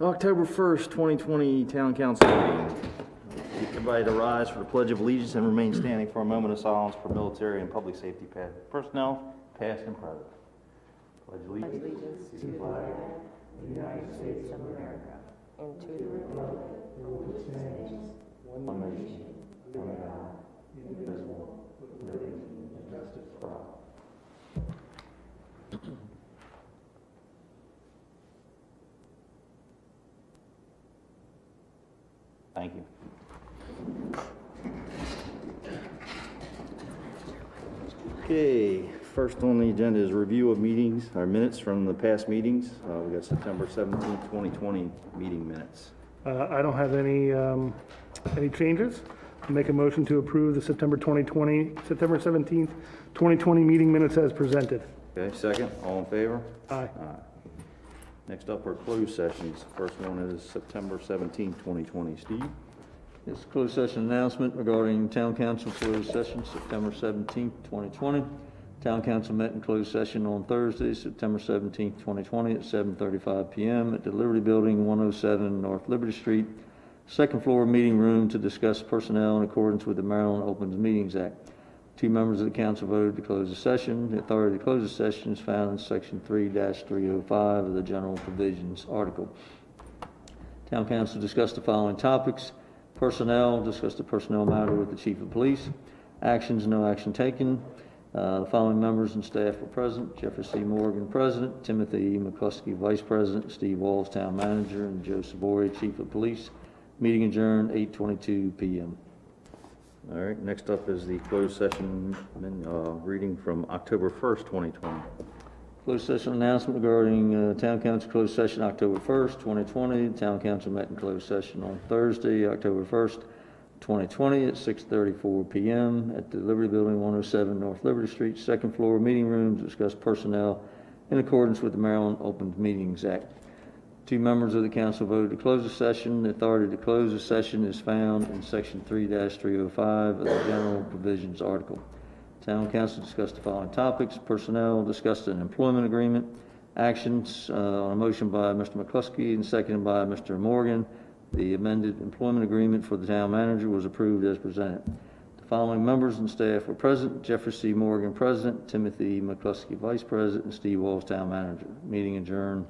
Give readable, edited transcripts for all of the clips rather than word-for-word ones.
October 1st, 2020 Town Council meeting. Everybody to rise for the Pledge of Allegiance and remain standing for a moment of silence for military and public safety personnel, past and present. Pledge allegiance to the flag of the United States of America and to the republic which stands one nation, under God, indivisible, with liberty and justice for all. Thank you. Okay, first on the agenda is review of meetings, our minutes from the past meetings. We got September 17th, 2020 meeting minutes. I don't have any changes. Make a motion to approve the September 17th, 2020 meeting minutes as presented. Okay, second, all in favor? Aye. Next up are closed sessions. First one is September 17th, 2020. Steve? Yes, closed session announcement regarding Town Council closed session, September 17th, 2020. Town Council met in closed session on Thursday, September 17th, 2020 at 7:35 p.m. at the Liberty Building, 107 North Liberty Street, second floor meeting room to discuss personnel in accordance with the Maryland Open Meetings Act. Two members of the council voted to close the session. The authority to close the session is found in Section 3-305 of the General Provisions Article. Town Council discussed the following topics. Personnel, discussed the personnel matter with the Chief of Police. Actions, no action taken. The following members and staff were present. Jeffrey C. Morgan, President. Timothy McCluskey, Vice President. Steve Walls, Town Manager. And Joe Sabori, Chief of Police. Meeting adjourned, 8:22 p.m. All right, next up is the closed session reading from October 1st, 2020. Closed session announcement regarding Town Council closed session October 1st, 2020. Town Council met in closed session on Thursday, October 1st, 2020 at 6:34 p.m. at the Liberty Building, 107 North Liberty Street, second floor meeting room to discuss personnel in accordance with the Maryland Open Meetings Act. Two members of the council voted to close the session. The authority to close the session is found in Section 3-305 of the General Provisions Article. Town Council discussed the following topics. Personnel, discussed an employment agreement. Actions on a motion by Mr. McCluskey and seconded by Mr. Morgan. The amended employment agreement for the town manager was approved as presented. The following members and staff were present. Jeffrey C. Morgan, President. Timothy McCluskey, Vice President. And Steve Walls, Town Manager. Meeting adjourned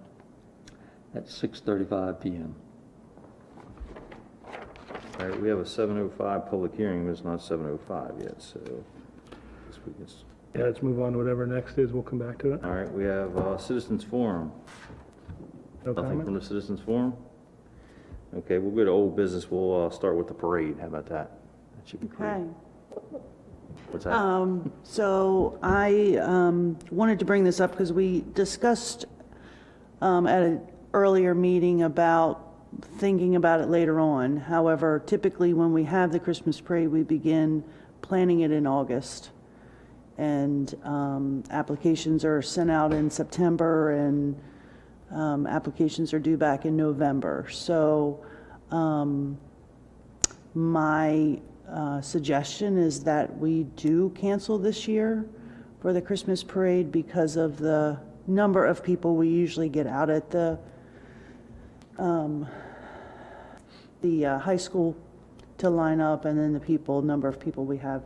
at 6:35 p.m. All right, we have a 7:05 public hearing, but it's not 7:05 yet, so this week is... Yeah, let's move on to whatever next is. We'll come back to it. All right, we have Citizens Forum. No Nothing comment? from the Citizens Forum? Okay, we'll go to old business. We'll start with the parade. How about that? That should be great. Okay. What's that? So I wanted to bring this up because we discussed at an earlier meeting about thinking about it later on. However, typically when we have the Christmas parade, we begin planning it in August. And applications are sent out in September, and applications are due back in November. So my suggestion is that we do cancel this year for the Christmas parade because of the number of people we usually get out at the high school to line up, and then the number of people we have,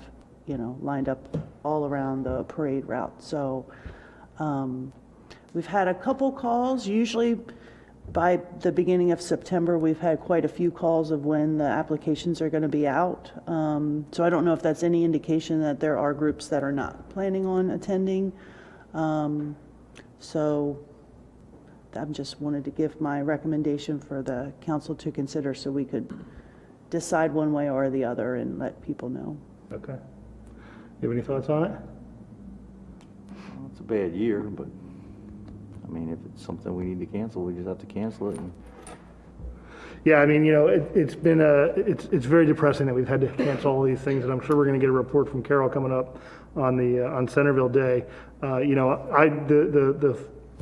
lined up all around the parade route. So we've had a couple calls. Usually by the beginning of September, we've had quite a few calls of when the applications are going to be out. So I don't know if that's any indication that there are groups that are not planning on attending. So I just wanted to give my recommendation for the council to consider so we could decide one way or the other and let people know. Okay. You have any thoughts on it? Well, it's a bad year, but I mean, if it's something we need to cancel, we just have to cancel it. Yeah, I mean, it's been it's very depressing that we've had to cancel all these things, and I'm sure we're going to get a report from Carol coming up on Centreville Day. The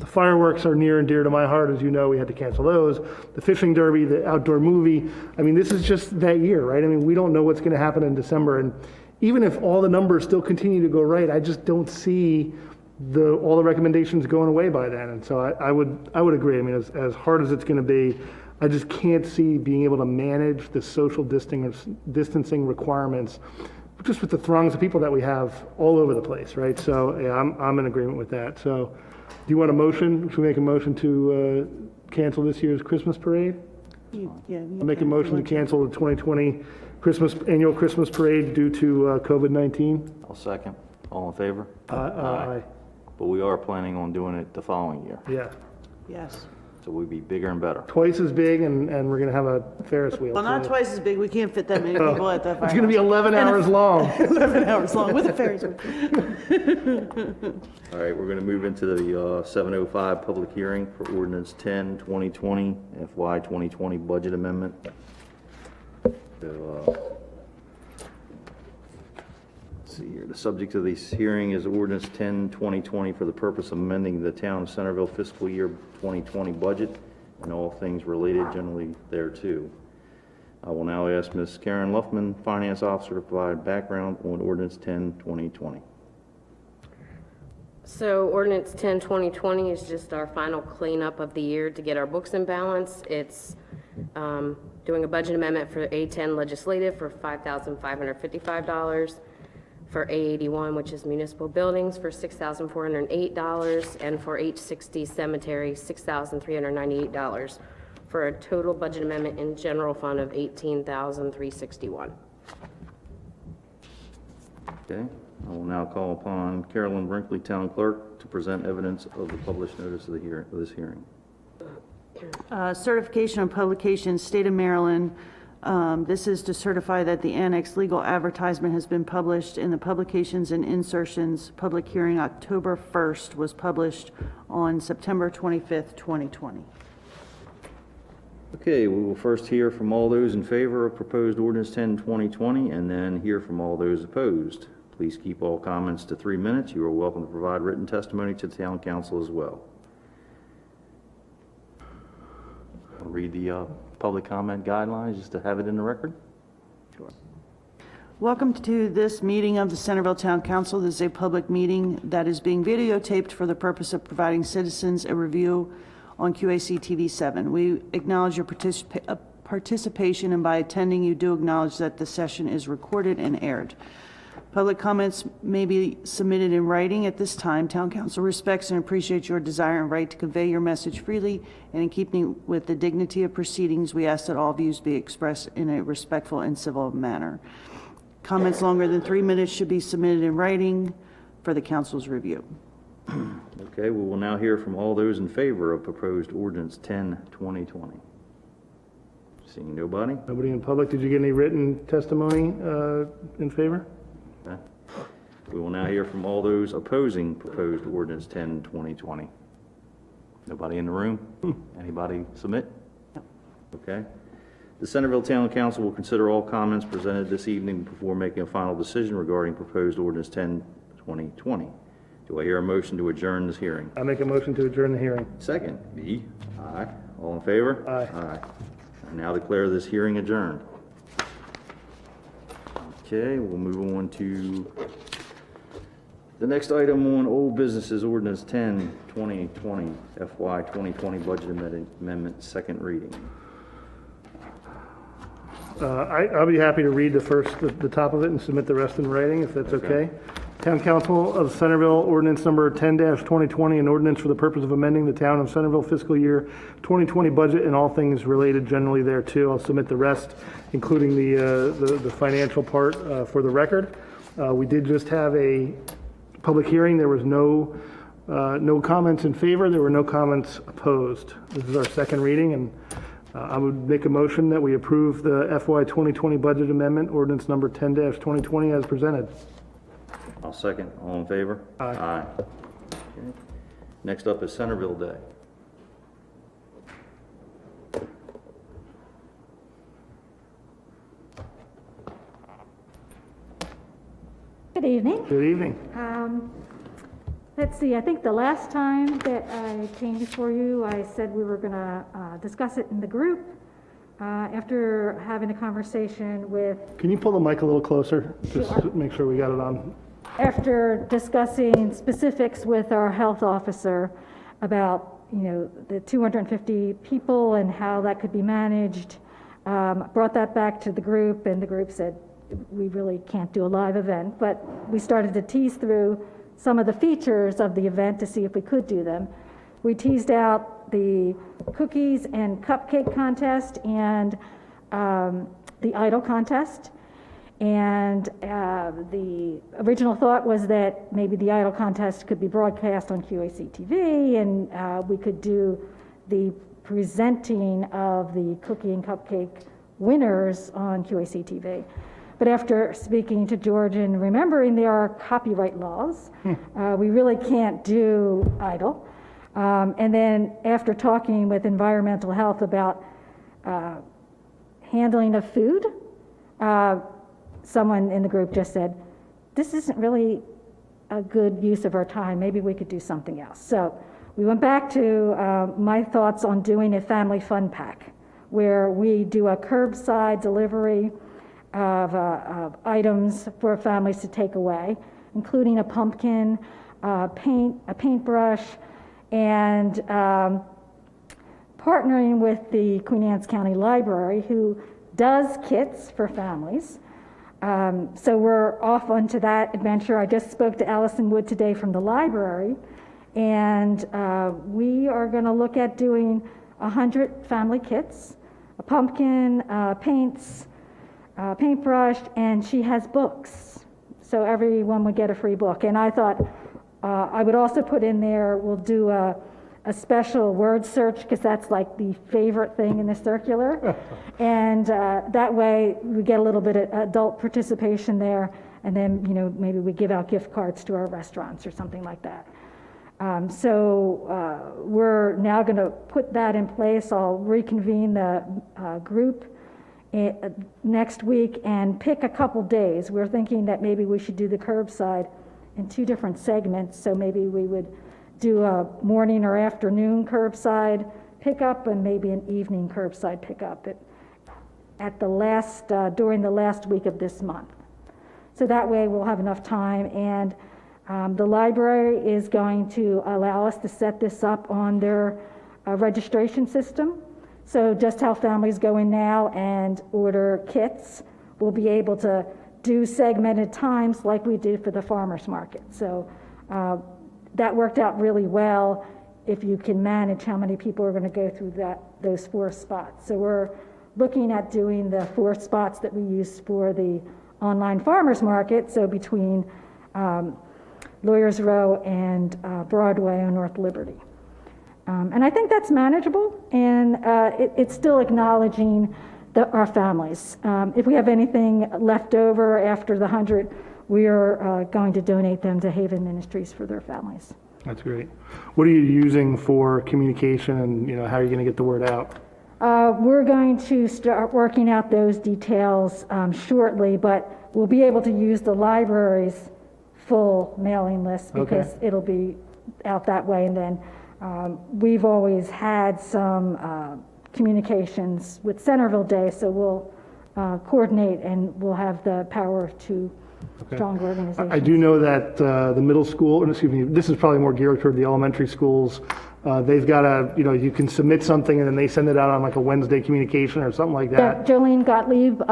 fireworks are near and dear to my heart, as you know. We had to cancel those. The fishing derby, the outdoor movie. I mean, this is just that year, right? I mean, we don't know what's going to happen in December, and even if all the numbers still continue to go right, I just don't see all the recommendations going away by then. And so I would agree. I mean, as hard as it's going to be, I just can't see being able to manage the social distancing requirements just with the throngs of people that we have all over the place, right? So yeah, I'm in agreement with that. So do you want a motion? Should we make a motion to cancel this year's Christmas parade? I'll make a motion to cancel the 2020 annual Christmas parade due to COVID-19. I'll second. All in favor? Aye. But we are planning on doing it the following year, Yeah. Yes. so we'll be bigger and better. Twice as big, and we're going to have a Ferris wheel. Well, not too. twice as big. We can't fit that many people at the firehouse. It's going to be 11 hours long. 11 hours long with a Ferris wheel. All right, we're going to move into the 7:05 public hearing for ordinance 10, 2020, FY 2020 budget amendment. So, let's see here, the subject of this hearing is ordinance 10, 2020 for the purpose of amending the town of Centreville fiscal year 2020 budget and all things related generally thereto. I will now ask Ms. Karen Luffman, Finance Officer, to provide background on ordinance 10, 2020. So ordinance 10, 2020 is just our final cleanup of the year to get our books in balance. It's doing a budget amendment for A10 legislative for $5,555, for A81, which is municipal buildings, for $6,408, and for H60 cemetery, $6,398, for a total budget amendment in general fund of $18,361. Okay, I will now call upon Carolyn Brinkley, Town Clerk, to present evidence of the published notice of this hearing. Certification of publication, State of Maryland. This is to certify that the annex legal advertisement has been published in the Publications and Insertions. Public hearing October 1st was published on September 25th, 2020. Okay, we will first hear from all those in favor of proposed ordinance 10, 2020, and then hear from all those opposed. Please keep all comments to 3 minutes. You are welcome to provide written testimony to the Town Council as well. I'll read the public comment guidelines just to have it in the record. Sure. Welcome to this meeting of the Centreville Town Council. This is a public meeting that is being videotaped for the purpose of providing citizens a review on QACTV 7. We acknowledge your participation, and by attending, you do acknowledge that the session is recorded and aired. Public comments may be submitted in writing at this time. Town Council respects and appreciates your desire and right to convey your message freely, and in keeping with the dignity of proceedings, we ask that all views be expressed in a respectful and civil manner. Comments longer than 3 minutes should be submitted in writing for the council's review. Okay, we will now hear from all those in favor of proposed ordinance 10, 2020. Seeing nobody? Nobody in public. Did you get any written testimony in favor? Okay. We will now hear from all those opposing proposed ordinance 10, 2020. Nobody in the room? Anybody submit? No. Okay. The Centreville Town Council will consider all comments presented this evening before making a final decision regarding proposed ordinance 10, 2020. Do I hear a motion to adjourn this hearing? I make a motion to adjourn the hearing. Second. Me. Aye. All in favor? Aye. Aye. I now declare this hearing adjourned. Okay, we'll move on to the next item on old business is ordinance 10, 2020, FY 2020 budget amendment, second reading. I'll be happy to read the top of it and submit the rest in writing, if that's okay. Town Council of Centreville, ordinance number 10-2020, an ordinance for the purpose of amending the town of Centreville fiscal year 2020 budget and all things related generally thereto. I'll submit the rest, including the financial part for the record. We did just have a public hearing. There was no comments in favor. There were no comments opposed. This is our second reading, and I would make a motion that we approve the FY 2020 budget amendment, ordinance number 10-2020 as presented. I'll second. All in favor? Aye. Aye. Okay. Next up is Centreville Day. Good evening. Good evening. Let's see, I think the last time that I came before you, I said we were going to discuss it in the group. After having a conversation with, Can you pull the mic a little closer? Just Sure. to make sure we got it on. after discussing specifics with our health officer about, the 250 people and how that could be managed, brought that back to the group, and the group said, we really can't do a live event, but we started to tease through some of the features of the event to see if we could do them. We teased out the cookies and cupcake contest and the idol contest. And the original thought was that maybe the idol contest could be broadcast on QACTV, and we could do the presenting of the cookie and cupcake winners on QACTV. But after speaking to George and remembering there are copyright laws, we really can't do idol. And then after talking with environmental health about handling of food, someone in the group just said, this isn't really a good use of our time. Maybe we could do something else. So we went back to my thoughts on doing a family fun pack, where we do a curbside delivery of items for families to take away, including a pumpkin, a paintbrush, and partnering with the Queen Anne's County Library, who does kits for families. So we're off onto that adventure. I just spoke to Allison Wood today from the library, and we are going to look at doing 100 family kits, a pumpkin, paints, paintbrush, and she has books. So everyone would get a free book. And I thought I would also put in there, we'll do a special word search, because that's like the favorite thing in the circular. And that way we get a little bit of adult participation there, and then maybe we give out gift cards to our restaurants or something like that. So we're now going to put that in place. I'll reconvene the group next week and pick a couple days. We're thinking that maybe we should do the curbside in 2 different segments. So maybe we would do a morning or afternoon curbside pickup and maybe an evening curbside pickup at the last during the last week of this month. So that way we'll have enough time, and the library is going to allow us to set this up on their registration system. So just how families go in now and order kits, we'll be able to do segmented times like we did for the farmers market. So that worked out really well if you can manage how many people are going to go through those 4 spots. So we're looking at doing the 4 spots that we used for the online farmers market, so between Lawyers Row and Broadway on North Liberty. And I think that's manageable, and it's still acknowledging our families. If we have anything left over after the 100, we are going to donate them to Haven Ministries for their families. That's great. What are you using for communication, and how are you going to get the word out? We're going to start working out those details shortly, but we'll be able to use the library's full mailing list because it'll be out that way. And then we've always had some communications with Centreville Day, so we'll coordinate, and we'll have the power to stronger organizations. I do know that the middle school, this is probably more geared toward the elementary schools. They've got you can submit something and then they send it out on like a Wednesday communication or something like that. Jolene Gottlieb,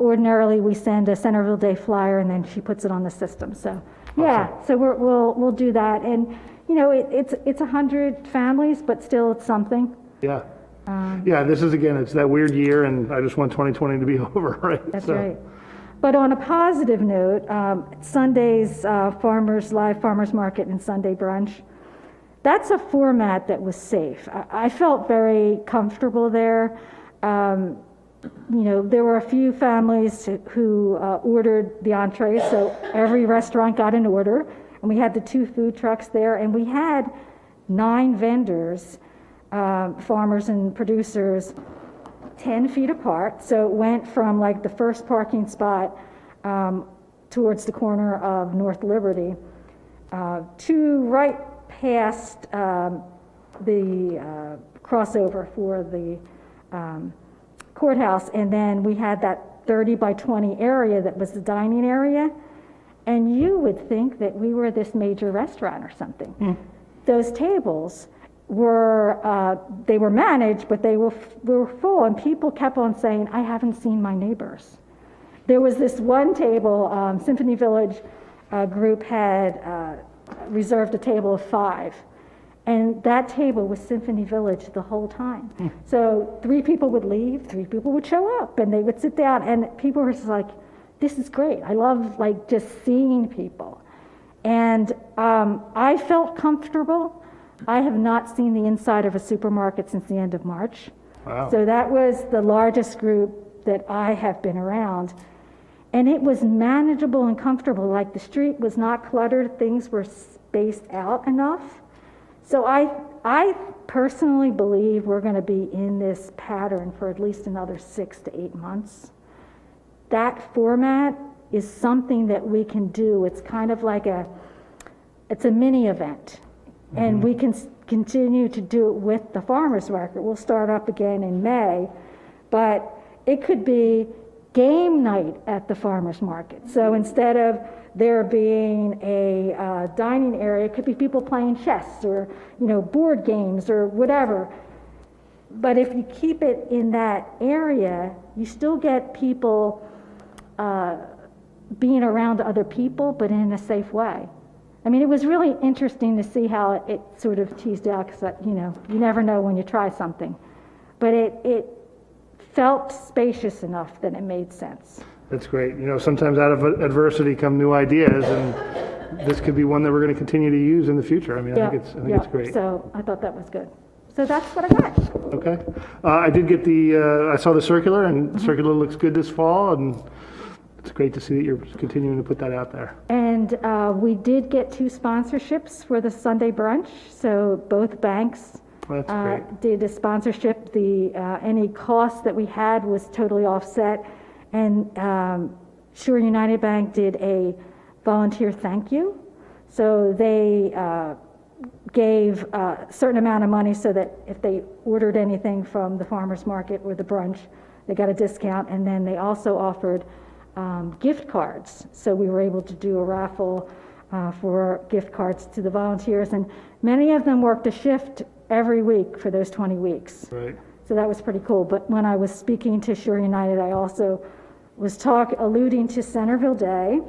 ordinarily we send a Centreville Day flyer and then she puts it on the system. So yeah, so we'll do that. And it's 100 families, but still it's something. Yeah. This is, again, it's that weird year, and I just want 2020 to be over, right? That's right. But on a positive note, Sunday's live farmers market and Sunday brunch, that's a format that was safe. I felt very comfortable there. There were a few families who ordered the entrees, so every restaurant got an order, and we had the 2 food trucks there, and we had 9 vendors, farmers and producers, 10 feet apart. So it went from like the first parking spot towards the corner of North Liberty to right past the crossover for the courthouse. And then we had that 30 by 20 area that was the dining area. And you would think that we were this major restaurant or something. Those tables were, they were managed, but they were full, and people kept on saying, I haven't seen my neighbors. There was this one table, Symphony Village group had reserved a table of 5. And that table was Symphony Village the whole time. So 3 people would leave, 3 people would show up, and they would sit down, and people were just like, this is great. I love like just seeing people. And I felt comfortable. I have not seen the inside of a supermarket since the end of March. Wow. So that was the largest group that I have been around. And it was manageable and comfortable. Like the street was not cluttered. Things were spaced out enough. So I personally believe we're going to be in this pattern for at least another 6 to 8 months. That format is something that we can do. It's kind of like it's a mini event. And we can continue to do it with the farmers market. We'll start up again in May, but it could be game night at the farmers market. So instead of there being a dining area, it could be people playing chess or, board games or whatever. But if you keep it in that area, you still get people being around other people, but in a safe way. I mean, it was really interesting to see how it sort of teased out, because, you never know when you try something. But it felt spacious enough that it made sense. That's great. Sometimes out of adversity come new ideas, and this could be one that we're going to continue to use in the future. I mean, I think it's great. So I thought that was good. So that's what I got. Okay. I did get I saw the circular, and the circular looks good this fall, and it's great to see that you're continuing to put that out there. And we did get 2 sponsorships for the Sunday brunch. So both banks That's great. did a sponsorship. Any cost that we had was totally offset. And Sure United Bank did a volunteer thank you. So they gave a certain amount of money so that if they ordered anything from the farmers market or the brunch, they got a discount. And then they also offered gift cards. So we were able to do a raffle for gift cards to the volunteers. And many of them worked a shift every week for those 20 weeks. Right. So that was pretty cool. But when I was speaking to Sure United, I also was alluding to Centreville Day.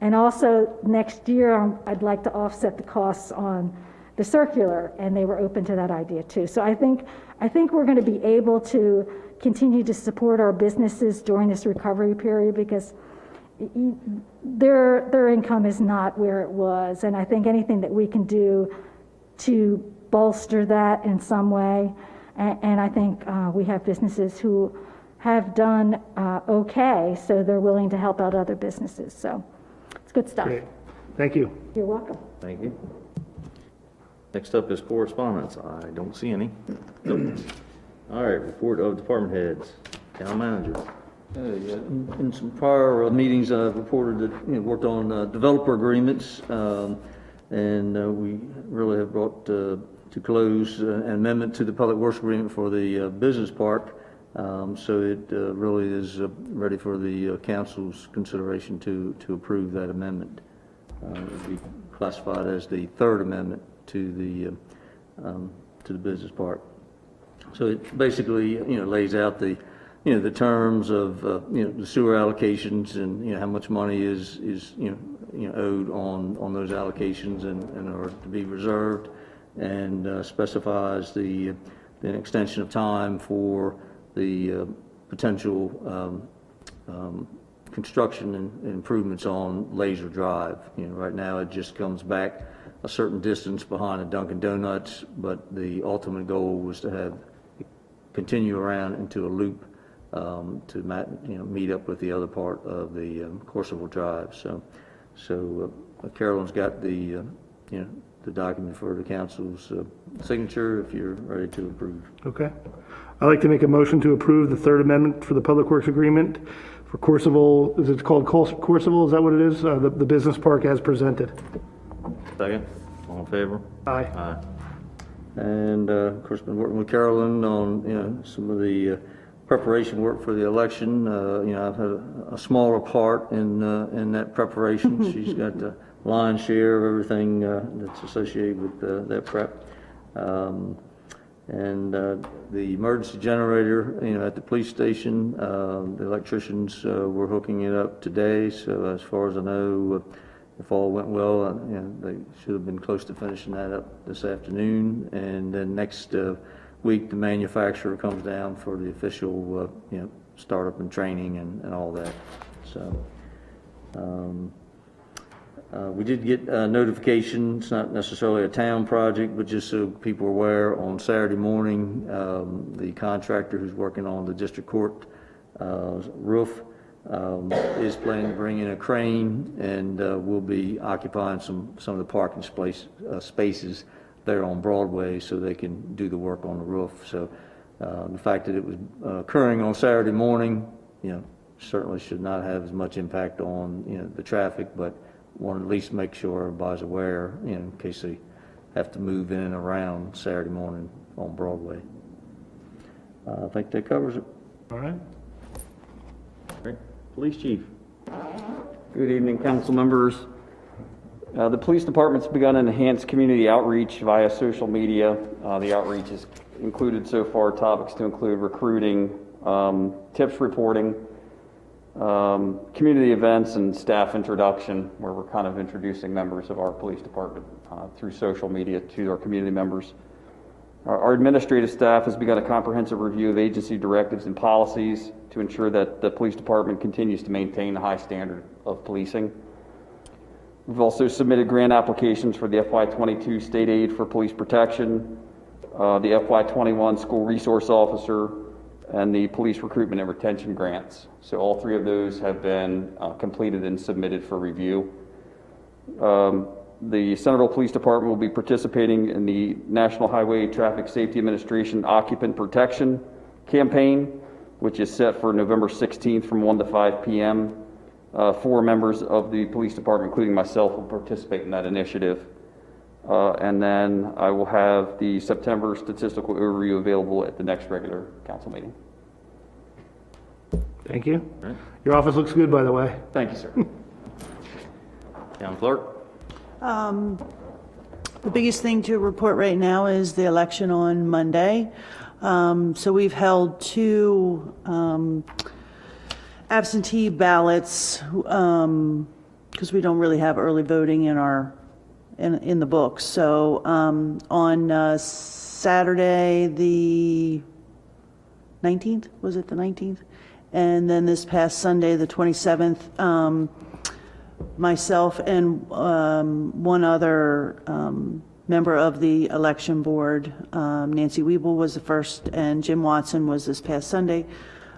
And also next year, I'd like to offset the costs on the circular, and they were open to that idea too. So I think we're going to be able to continue to support our businesses during this recovery period, because their income is not where it was. And I think anything that we can do to bolster that in some way. And I think we have businesses who have done okay, so they're willing to help out other businesses. So it's good stuff. Great. Thank you. You're welcome. Thank you. Next up is correspondence. I don't see any. All right, report of department heads. Town manager. In some prior meetings, I've reported that, worked on developer agreements, and we really have brought to close an amendment to the public works agreement for the business park. So it really is ready for the council's consideration to approve that amendment. It would be classified as the third amendment to the business park. So it basically, lays out the terms of, the sewer allocations and, how much money is owed on those allocations and are to be reserved, and specifies the extension of time for the potential construction and improvements on Laser Drive. Right now it just comes back a certain distance behind a Dunkin' Donuts, but the ultimate goal was to continue around into a loop to meet up with the other part of the Courseville Drive. So Carolyn's got the document for the council's signature if you're ready to approve. Okay. I'd like to make a motion to approve the third amendment for the public works agreement for Courseville. Is it called Courseville? Is that what it is? The business park as presented. Second. All in favor? Aye. Aye. And of course, been working with Carolyn on some of the preparation work for the election. I've had a smaller part in that preparation. She's got the lion's share of everything that's associated with that prep. The emergency generator, at the police station, the electricians were hooking it up today. So as far as I know, if all went well, they should have been close to finishing that up this afternoon. And then next week, the manufacturer comes down for the official, startup and training and all that. So. We did get a notification. It's not necessarily a town project, but just so people are aware, on Saturday morning, the contractor who's working on the district court roof is planning to bring in a crane, and will be occupying some of the parking spaces there on Broadway so they can do the work on the roof. So the fact that it was occurring on Saturday morning, certainly should not have as much impact on the traffic, but want to at least make sure everybody's aware, in case they have to move in and around Saturday morning on Broadway. I think that covers it. All right. Great. Police chief. Good evening, council members. The police department's begun an enhanced community outreach via social media. The outreach has included so far topics to include recruiting, tips reporting, community events, and staff introduction, where we're kind of introducing members of our police department through social media to our community members. Our administrative staff has begun a comprehensive review of agency directives and policies to ensure that the police department continues to maintain a high standard of policing. We've also submitted grant applications for the FY22 state aid for police protection, the FY21 school resource officer, and the police recruitment and retention grants. So all three of those have been completed and submitted for review. The Centreville Police Department will be participating in the National Highway Traffic Safety Administration Occupant Protection Campaign, which is set for November 16th from 1 to 5 p.m. 4 members of the police department, including myself, will participate in that initiative. And then I will have the September statistical overview available at the next regular council meeting. Thank you. Right. Your office looks good, by the way. Thank you, sir. Town clerk. The biggest thing to report right now is the election on Monday. So we've held 2 absentee ballots because we don't really have early voting in the books. So on Saturday the 19th, was it the 19th? And then this past Sunday, the 27th, myself and one other member of the election board, Nancy Wiebel was the first, and Jim Watson was this past Sunday.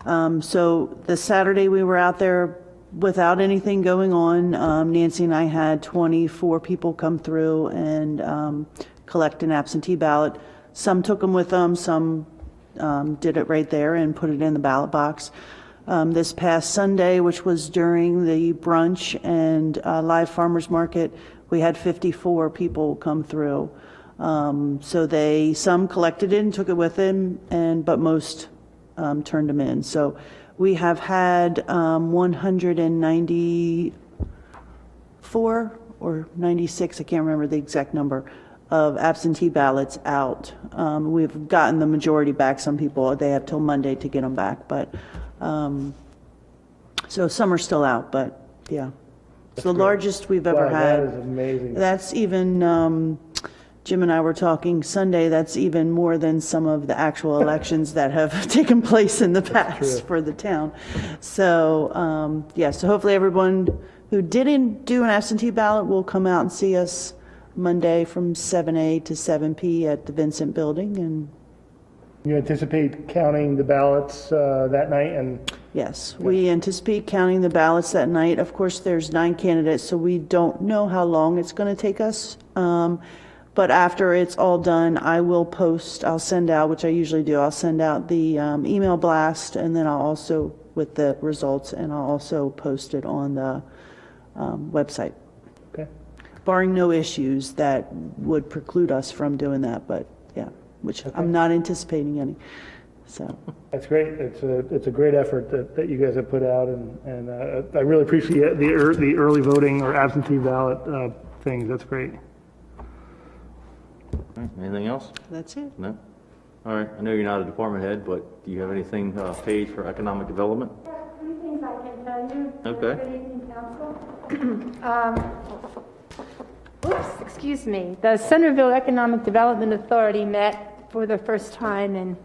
So the Saturday we were out there without anything going on. Nancy and I had 24 people come through and collect an absentee ballot. Some took them with them, some did it right there and put it in the ballot box. This past Sunday, which was during the brunch and live farmers market, we had 54 people come through. So some collected it and took it with them, but most turned them in. So we have had 194 or 96, I can't remember the exact number, of absentee ballots out. We've gotten the majority back. Some people, they have till Monday to get them back, but so some are still out, but yeah. It's the largest we've ever Wow, had. that is amazing. That's even, Jim and I were talking Sunday, that's even more than some of the actual elections that have taken place in the past for the town. So, so hopefully everyone who didn't do an absentee ballot will come out and see us Monday from 7A to 7P at the Vincent Building. And You anticipate counting the ballots that night? And yes, we anticipate counting the ballots that night. Of course, there's 9 candidates, so we don't know how long it's going to take us. But after it's all done, I'll send out, which I usually do, I'll send out the email blast, and then I'll also, with the results, and I'll also post it on the website. okay. Barring no issues that would preclude us from doing that, but yeah, which I'm not anticipating any. So, That's great. It's a great effort that you guys have put out, and I really appreciate the early voting or absentee ballot things. That's great. All right, anything else? that's it. No? All right, I know you're not a department head, but do you have anything paid for economic development? Yeah, 3 things I can tell you. Okay. Good evening, council. Oops, excuse me. The Centreville Economic Development Authority met for the first time in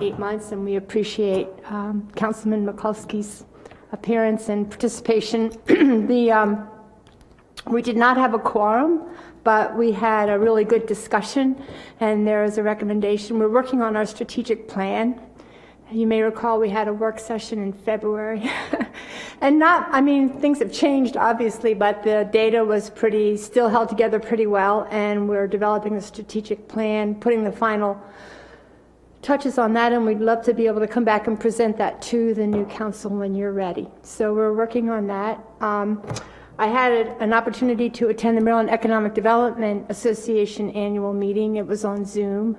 8 months, and we appreciate Councilman Mikulski's appearance and participation. We did not have a quorum, but we had a really good discussion, and there is a recommendation. We're working on our strategic plan. You may recall we had a work session in February. Things have changed, obviously, but the data was still held together pretty well, and we're developing a strategic plan, putting the final touches on that, and we'd love to be able to come back and present that to the new council when you're ready. So we're working on that. I had an opportunity to attend the Maryland Economic Development Association annual meeting. It was on Zoom.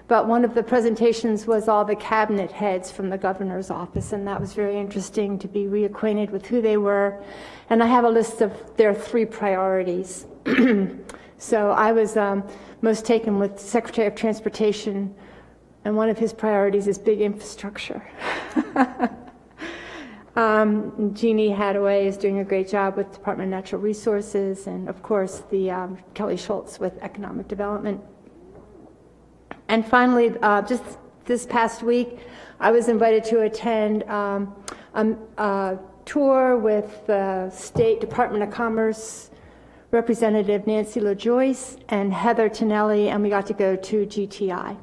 But one of the presentations was all the cabinet heads from the governor's office, and that was very interesting to be reacquainted with who they were. And I have a list of their 3 priorities. So I was most taken with Secretary of Transportation, and one of his priorities is big infrastructure. Jeannie Hadaway is doing a great job with Department of Natural Resources, and of course the Kelly Schultz with Economic Development. And finally, just this past week, I was invited to attend a tour with the State Department of Commerce Representative Nancy LaJoyce and Heather Tonelli, and we got to go to GTI.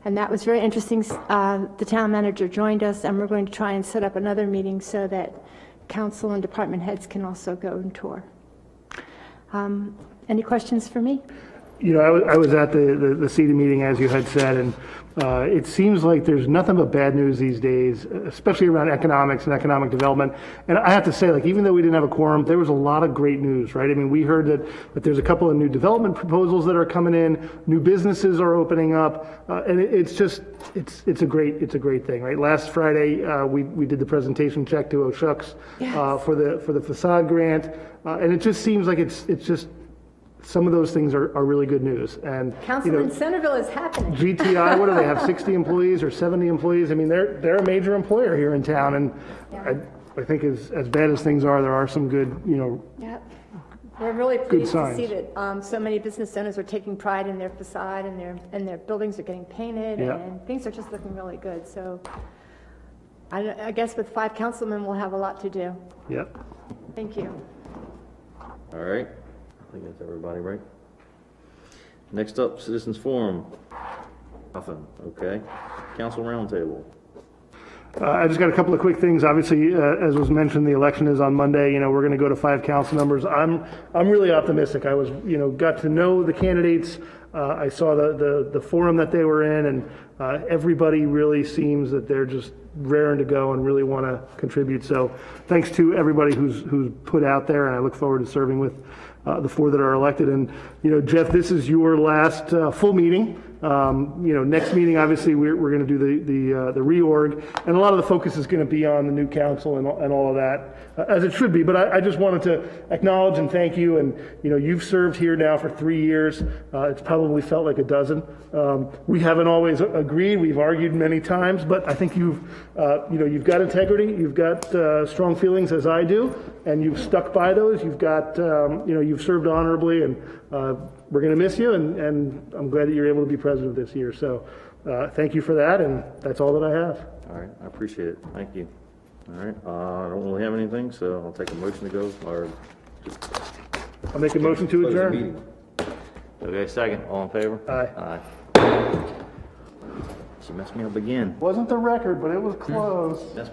And that was very interesting. The town manager joined us, and we're going to try and set up another meeting so that council and department heads can also go and tour. Any questions for me? You know, I was at the CETA meeting, as you had said, and it seems like there's nothing but bad news these days, especially around economics and economic development. And I have to say, like, even though we didn't have a quorum, there was a lot of great news, right? I mean, we heard that there's a couple of new development proposals that are coming in, new businesses are opening up, and it's a great thing, right? Last Friday, we did the presentation check to O'Shucks for the facade grant, and it just seems like it's just. Some of those things are really good news. And Councilman, Centreville is happening. GTI, what do they have, 60 employees or 70 employees? I mean, they're a major employer here in town, and I think as bad as things are, there are some good, Yeah. We're really pleased to signs. see that so many business owners are taking pride in their facade, and their buildings are getting painted, Yeah. and things are just looking really good. So I guess with 5 councilmen, we'll have a lot to do. Yep. Thank you. All right, I think that's everybody, right? Next up, citizens forum. Nothing, okay. Council roundtable. I just got a couple of quick things. Obviously, as was mentioned, the election is on Monday. We're going to go to 5 council members. I'm really optimistic. I was, got to know the candidates. I saw the forum that they were in, and everybody really seems that they're just raring to go and really want to contribute. So thanks to everybody who's put out there, and I look forward to serving with the 4 that are elected. And, Jeff, this is your last full meeting. Next meeting, obviously, we're going to do the reorg, and a lot of the focus is going to be on the new council and all of that, as it should be. But I just wanted to acknowledge and thank you. And you've served here now for 3 years. It's probably felt like a dozen. We haven't always agreed. We've argued many times, but I think you've got integrity. You've got strong feelings, as I do, and you've stuck by those. You've got you've served honorably, and we're going to miss you, and I'm glad that you're able to be president this year. So thank you for that, and that's all that I have. All right, I appreciate it. Thank you. All right, I don't really have anything, so I'll take a motion to go, or I'll make a motion to close the adjourn. meeting. Okay, second, all in favor? Aye. She messed me up again. Wasn't the record, but it was close.